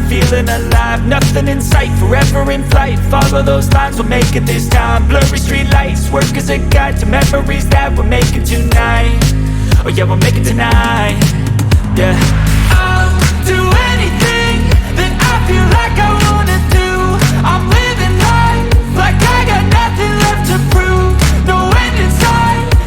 feeling alive. Nothing in sight, forever in flight. Follow those lines, we'll make it this time. Blurry street lights, work as a guide to memories that we're making tonight. Oh yeah, we'll make it tonight. Yeah.